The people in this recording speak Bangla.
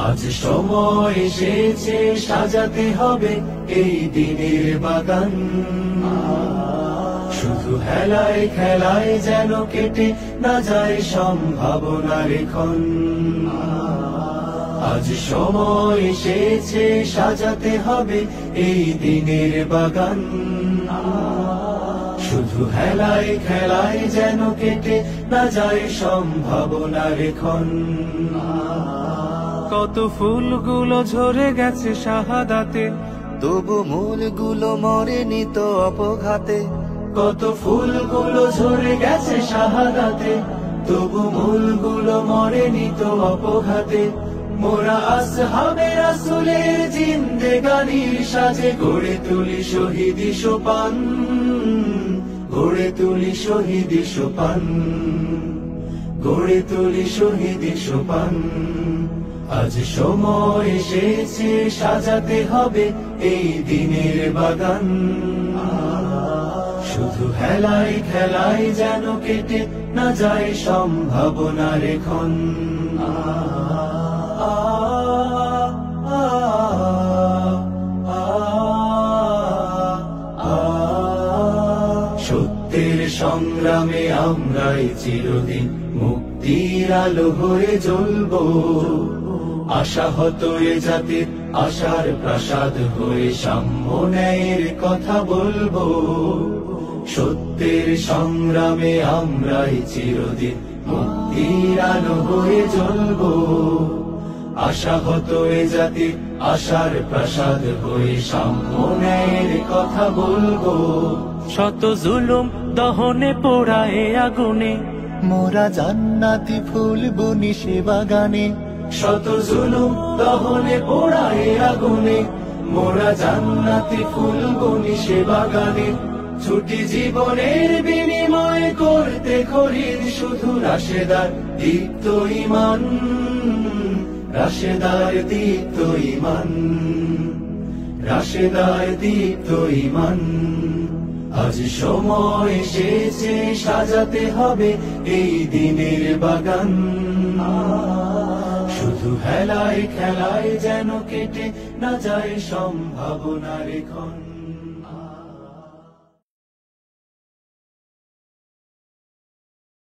আজ সময় এসেছে সাজাতে হবে এই দিনের বাগান। শুধু হেলায় খেলায় যেন কেটে না যায় সম্ভাবনার ক্ষণ। আজ সময় এসেছে সাজাতে হবে এই দিনের বাগান। শুধু হেলায় খেলায় যেন কেটে না যায় সম্ভাবনার ক্ষণ। কত ফুলগুলো ঝরে গেছে শাহাদাতে, তবু মূলগুলো মরেনি তো অপঘাতে। কত ফুলগুলো ঝরে গেছে শাহাদাতে, তবু মূলগুলো মরেনি তো অপঘাতে। মোরা আসহাবে রাসূলের জিন্দেগানির সাজে গড়ে তুলি শহীদি সোপান, গড়ে তুলি শহীদি সোপান, গড়ে তুলি শহীদি সোপান। আজ সময় এসেছে সাজাতে হবে এই দিনের বাগান। শুধু হেলায় খেলায় যেন কেটে না যায় সম্ভাবনার ক্ষণ। সত্যের সংগ্রামে আমরাই চিরদিন মুক্তির আলো হয়ে জ্বলবো। আশাহত এ জাতির আশার প্রাসাদ হয়ে সাম্য ন্যায়ের কথা বলবো। সত্যের সংগ্রামে আমরাই চিরদিন মুক্তির আলো হয়ে জ্বলবো। আশাহত এ জাতির আশার প্রাসাদ হয়ে সাম্য ন্যায়ের কথা বলবো। শত জুলুম দহনে পোড়ায় আগুনে, মোরা জান্নাতি ফুল বুনি সে বাগানে। শত জুলুম দহনে পোড়ায় আগুনে, মোরা জান্নাতি ফুল বুনি সে বাগানে। ছুটি জীবনের বিনিময় করতে খরিদ শুধু রাশেদার দীপ্ত ঈমান, রাশেদার দীপ্ত ঈমান, রাশেদার দীপ্ত ঈমান। আজ সময় এসেছে সাজাতে হবে এই দিনের বাগান। শুধু হেলায় খেলায় যেন কেটে না যায় সম্ভাবনার ক্ষণ।